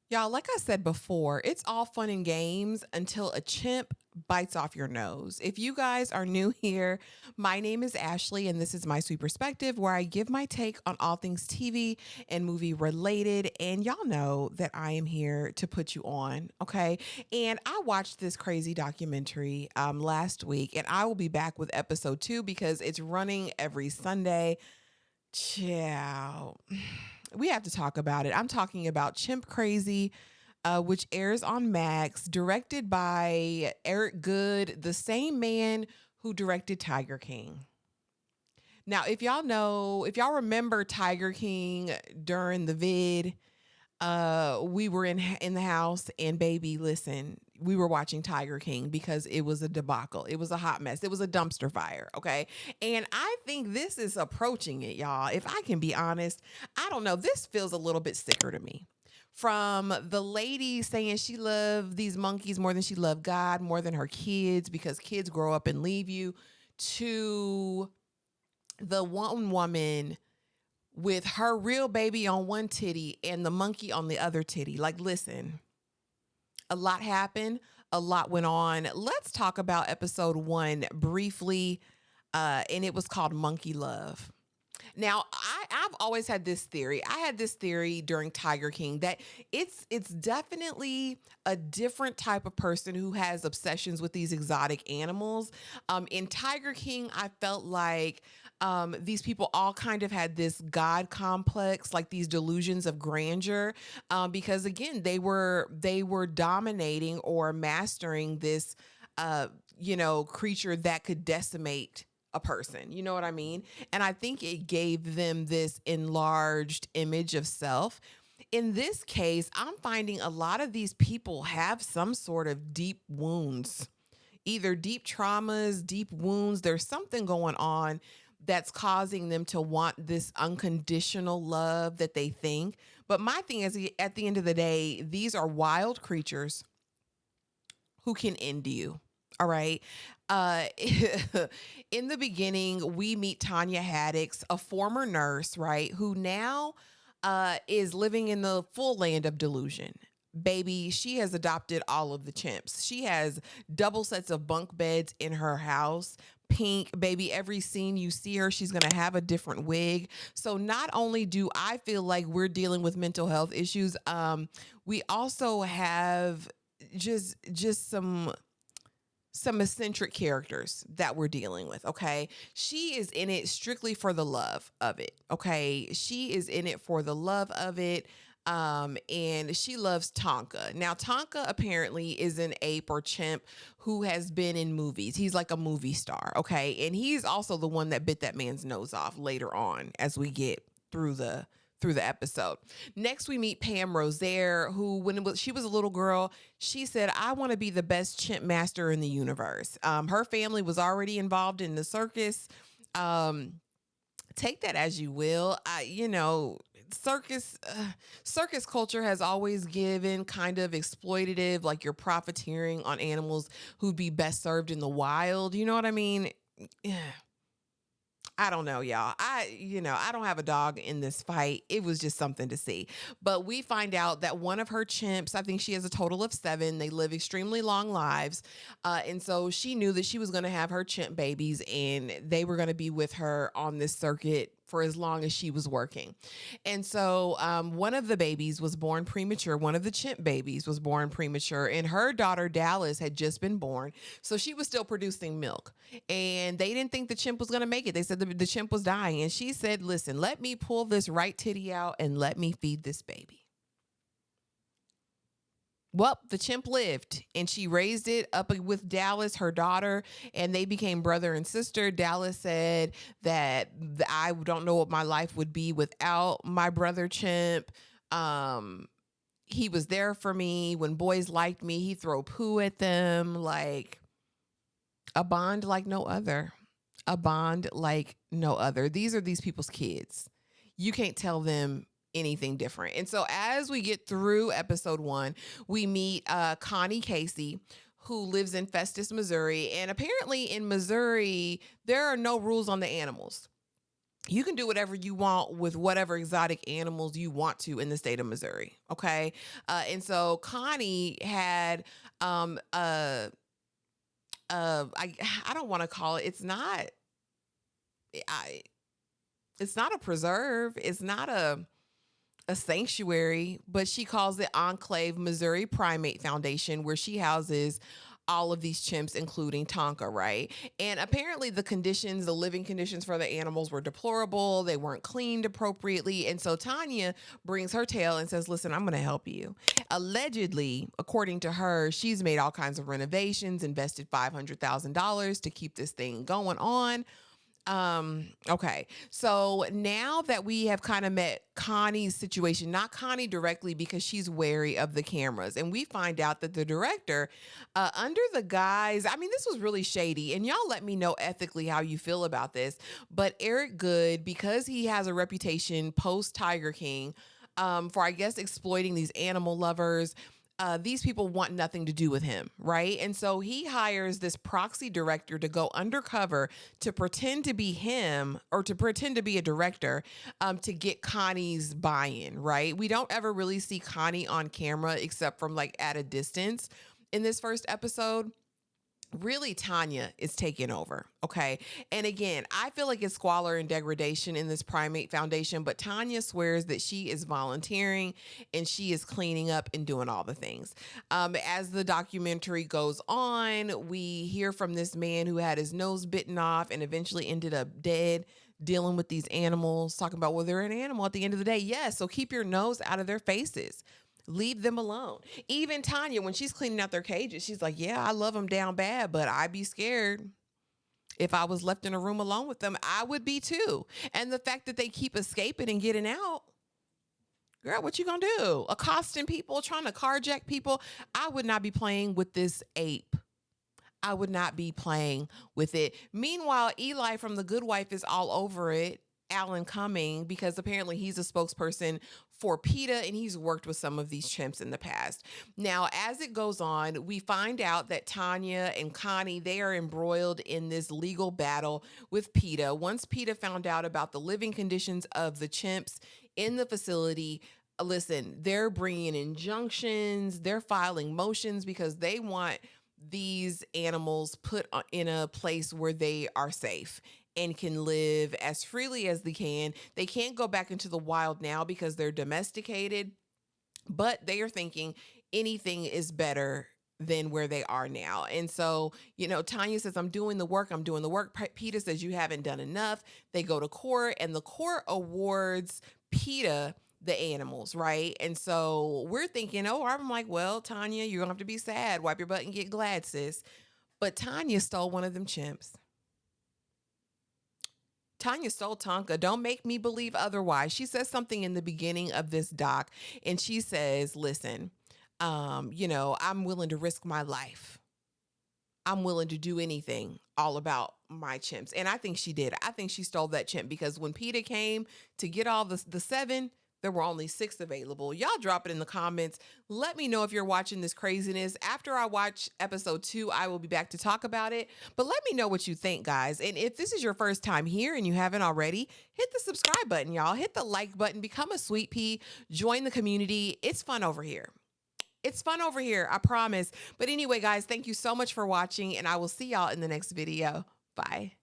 Y'all, like I said before, it's all fun and games until a chimp bites off your nose. If you guys are new here, my name is Ashley, and this is My Sweet Perspective, where I give my take on all things TV and movie related. And y'all know that I am here to put you on, okay? And I watched this crazy documentary last week, and I will be back with episode 2 because it's running every Sunday. Ciao. We have to talk about it. I'm talking about Chimp Crazy, which airs on Max, directed by Eric Good, the same man who directed Tiger King. Now, if y'all remember Tiger King during the vid, we were in the house and baby, listen, we were watching Tiger King because it was a debacle. It was a hot mess. It was a dumpster fire. Okay. And I think this is approaching it, y'all. If I can be honest, I don't know. This feels a little bit sicker to me. From the lady saying she loved these monkeys more than she loved God, more than her kids, because kids grow up and leave you, to the one woman with her real baby on one titty and the monkey on the other titty. Like, listen, a lot happened, a lot went on. Let's talk about episode 1 briefly. And it was called Monkey Love. Now, I've always had this theory. I had this theory during Tiger King that it's definitely a different type of person who has obsessions with these exotic animals. In Tiger King, I felt like these people all kind of had this God complex, like these delusions of grandeur, because again, they were dominating or mastering this, creature that could decimate a person. You know what I mean? And I think it gave them this enlarged image of self. In this case, I'm finding a lot of these people have some sort of deep wounds, either deep traumas, deep wounds. There's something going on that's causing them to want this unconditional love that they think. But my thing is, at the end of the day, these are wild creatures who can end you. All right. Uh, in the beginning, we meet Tanya Haddix, a former nurse, right, who now is living in the full land of delusion. Baby, she has adopted all of the chimps. She has double sets of bunk beds in her house. Pink, baby, every scene you see her, she's going to have a different wig. So not only do I feel like we're dealing with mental health issues, we also have just some eccentric characters that we're dealing with. Okay. She is in it strictly for the love of it. Okay. She is in it for the love of it. And she loves Tonka. Now, Tonka apparently is an ape or chimp who has been in movies. He's like a movie star. Okay. And he's also the one that bit that man's nose off later on as we get through the episode. Next, we meet Pam Rosaire, who, she was a little girl, she said, "I want to be the best chimp master in the universe." Her family was already involved in the circus. Um, Take that as you will. Circus circus culture has always given kind of exploitative, like you're profiteering on animals who'd be best served in the wild. You know what I mean? Yeah. I don't know, y'all. I don't have a dog in this fight. It was just something to see. But we find out that one of her chimps, I think she has a total of 7, they live extremely long lives. And so she knew that she was going to have her chimp babies and they were going to be with her on this circuit for as long as she was working. And so one of the babies was born premature. One of the chimp babies was born premature, and her daughter Dallas had just been born. So she was still producing milk. And they didn't think the chimp was going to make it. They said the chimp was dying. And she said, "Listen, let me pull this right titty out and let me feed this baby." Well, the chimp lived and she raised it up with Dallas, her daughter, and they became brother and sister. Dallas said that I don't know what my life would be without my brother chimp. Um, he was there for me when boys liked me. He throw poo at them, like a bond like no other. A bond like no other. These are these people's kids. You can't tell them anything different. And so as we get through episode 1, we meet Connie Casey, who lives in Festus, Missouri. And apparently in Missouri, there are no rules on the animals. you can do whatever you want with whatever exotic animals you want to in the state of Missouri. Okay. And so Connie had I don't want to call it, I it's not a preserve, it's not a sanctuary, but she calls it Enclave Missouri Primate Foundation, where she houses all of these chimps, including Tonka, right? And apparently, the living conditions for the animals were deplorable. They weren't cleaned appropriately. And so Tanya brings her tale and says, listen, I'm going to help you. Allegedly, according to her, she's made all kinds of renovations, invested $500,000 to keep this thing going on. Okay. So now that we have kind of met Connie's situation, not Connie directly because she's wary of the cameras, and we find out that the director, under the guise, I mean, this was really shady, and y'all let me know ethically how you feel about this. But Eric Good, because he has a reputation post Tiger King, for I guess exploiting these animal lovers, these people want nothing to do with him, right? And so he hires this proxy director to go undercover to pretend to be him or to pretend to be a director, to get Connie's buy-in, right? We don't ever really see Connie on camera except from like at a distance in this first episode. Really, Tanya is taking over. Okay. And again, I feel like it's squalor and degradation in this primate foundation, but Tanya swears that she is volunteering and she is cleaning up and doing all the things. As the documentary goes on, we hear from this man who had his nose bitten off and eventually ended up dead, dealing with these animals, talking about, well, they're an animal at the end of the day. Yes. So keep your nose out of their faces. Leave them alone. Even Tanya, when she's cleaning out their cages, she's like, yeah, I love them down bad, but I'd be scared. If I was left in a room alone with them, I would be too. And the fact that they keep escaping and getting out, girl, what you gonna do? Accosting people, trying to carjack people. I would not be playing with this ape. I would not be playing with it. Meanwhile, Eli from The Good Wife is all over it. Alan Cumming, because apparently he's a spokesperson for PETA and he's worked with some of these chimps in the past. Now, as it goes on, we find out that Tanya and Connie, they are embroiled in this legal battle with PETA. Once PETA found out about the living conditions of the chimps in the facility, listen, they're bringing injunctions, they're filing motions because they want these animals put in a place where they are safe and can live as freely as they can. They can't go back into the wild now because they're domesticated, but they are thinking anything is better than where they are now. And so, Tanya says, I'm doing the work. PETA says you haven't done enough. They go to court and the court awards PETA the animals, right? And so we're thinking, I'm like, well, Tanya, you're gonna have to be sad. Wipe your butt and get glad, sis. But Tanya stole one of them chimps. Tanya stole Tonka. Don't make me believe otherwise. She says something in the beginning of this doc, and she says, listen, I'm willing to risk my life. I'm willing to do anything all about my chimps. And I think she did. I think she stole that chimp because when PETA came to get all the 7, there were only 6 available. Y'all drop it in the comments. Let me know if you're watching this craziness. After I watch episode 2, I will be back to talk about it. But let me know what you think, guys. And if this is your first time here and you haven't already, hit the subscribe button, y'all. Hit the like button. Become a sweet pea. Join the community. It's fun over here. It's fun over here, I promise. But anyway, guys, thank you so much for watching, and I will see y'all in the next video. Bye.